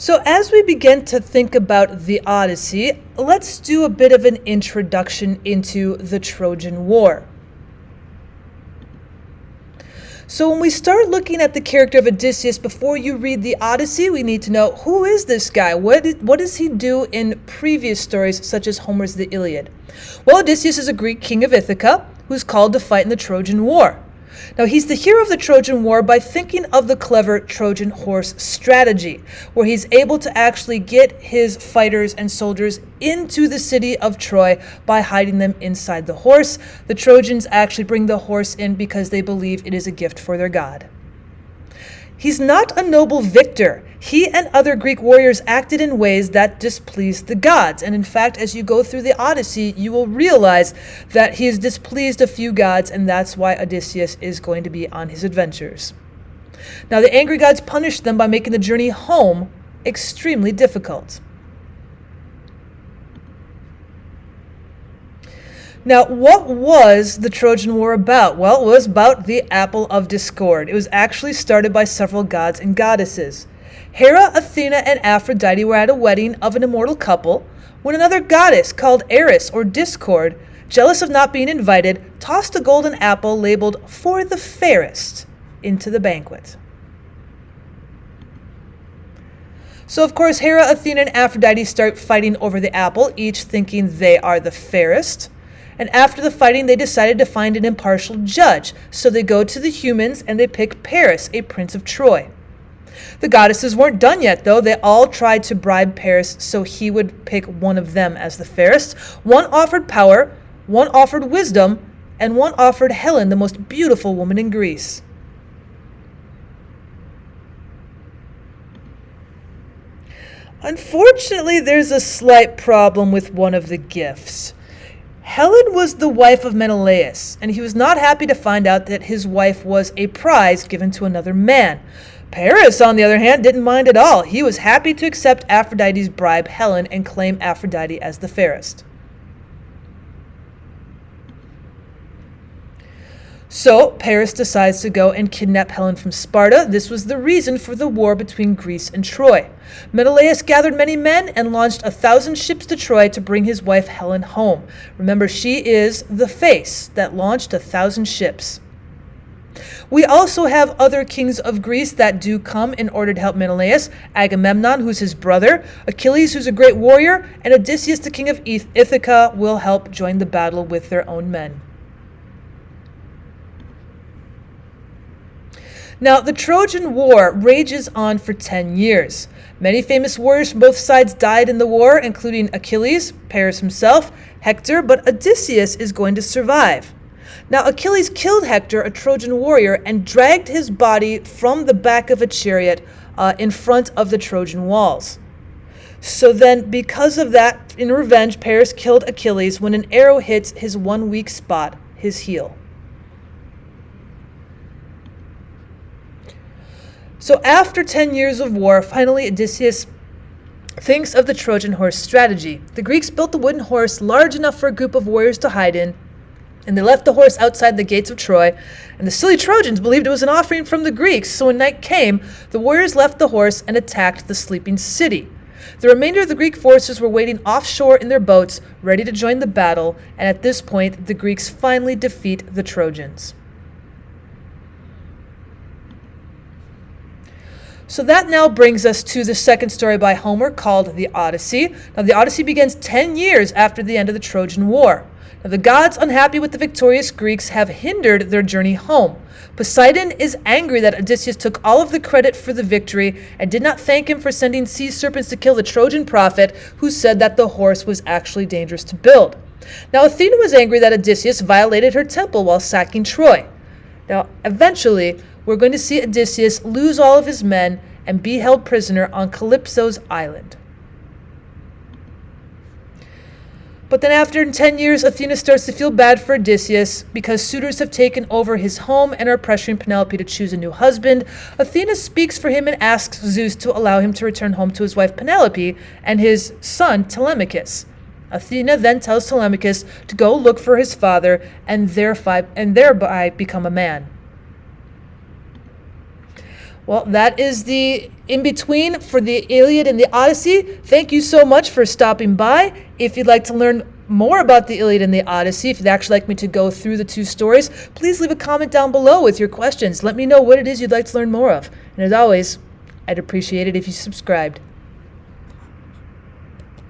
So as we begin to think about the Odyssey, let's do a bit of an introduction into the Trojan War. So when we start looking at the character of Odysseus, before you read the Odyssey, we need to know, who is this guy? What does he do in previous stories, such as Homer's The Iliad? Well, Odysseus is a Greek king of Ithaca who's called to fight in the Trojan War. Now, he's the hero of the Trojan War by thinking of the clever Trojan horse strategy, where he's able to actually get his fighters and soldiers into the city of Troy by hiding them inside the horse. The Trojans actually bring the horse in because they believe it is a gift for their god. He's not a noble victor. He and other Greek warriors acted in ways that displeased the gods. And in fact, as you go through the Odyssey, you will realize that he has displeased a few gods, and that's why Odysseus is going to be on his adventures. Now, the angry gods punished them by making the journey home extremely difficult. Now, what was the Trojan War about? Well, it was about the apple of discord. It was actually started by several gods and goddesses. Hera, Athena, and Aphrodite were at a wedding of an immortal couple when another goddess called Eris, or Discord, jealous of not being invited, tossed a golden apple labeled "for the fairest" into the banquet. So, of course, Hera, Athena, and Aphrodite start fighting over the apple, each thinking they are the fairest. And after the fighting, they decided to find an impartial judge. So they go to the humans and they pick Paris, a prince of Troy. The goddesses weren't done yet, though. They all tried to bribe Paris so he would pick one of them as the fairest. One offered power, one offered wisdom, and one offered Helen, the most beautiful woman in Greece. Unfortunately, there's a slight problem with one of the gifts. Helen was the wife of Menelaus, and he was not happy to find out that his wife was a prize given to another man. Paris, on the other hand, didn't mind at all. He was happy to accept Aphrodite's bribe, Helen, and claim Aphrodite as the fairest. So Paris decides to go and kidnap Helen from Sparta. This was the reason for the war between Greece and Troy. Menelaus gathered many men and launched 1,000 ships to Troy to bring his wife Helen home. Remember, she is the face that launched 1,000 ships. We also have other kings of Greece that do come in order to help Menelaus. Agamemnon, who's his brother, Achilles, who's a great warrior, and Odysseus, the king of Ithaca, will help join the battle with their own men. Now, the Trojan War rages on for 10 years. Many famous warriors from both sides died in the war, including Achilles, Paris himself, Hector, but Odysseus is going to survive. Now, Achilles killed Hector, a Trojan warrior, and dragged his body from the back of a chariot in front of the Trojan walls. So then, because of that, in revenge, Paris killed Achilles when an arrow hits his one weak spot, his heel. So after 10 years of war, finally Odysseus thinks of the Trojan horse strategy. The Greeks built a wooden horse large enough for a group of warriors to hide in, and they left the horse outside the gates of Troy, and the silly Trojans believed it was an offering from the Greeks, so when night came, the warriors left the horse and attacked the sleeping city. The remainder of the Greek forces were waiting offshore in their boats, ready to join the battle, and at this point, the Greeks finally defeat the Trojans. So that now brings us to the second story by Homer called The Odyssey. Now, the Odyssey begins 10 years after the end of the Trojan War. Now, the gods, unhappy with the victorious Greeks, have hindered their journey home. Poseidon is angry that Odysseus took all of the credit for the victory and did not thank him for sending sea serpents to kill the Trojan prophet who said that the horse was actually dangerous to build. Now, Athena was angry that Odysseus violated her temple while sacking Troy. Now, eventually, we're going to see Odysseus lose all of his men and be held prisoner on Calypso's island. But then after 10 years, Athena starts to feel bad for Odysseus because suitors have taken over his home and are pressuring Penelope to choose a new husband. Athena speaks for him and asks Zeus to allow him to return home to his wife Penelope and his son Telemachus. Athena then tells Telemachus to go look for his father and thereby become a man. Well, that is the in-between for the Iliad and the Odyssey. Thank you so much for stopping by. If you'd like to learn more about the Iliad and the Odyssey, if you'd actually like me to go through the two stories, please leave a comment down below with your questions. Let me know what it is you'd like to learn more of. And as always, I'd appreciate it if you subscribed.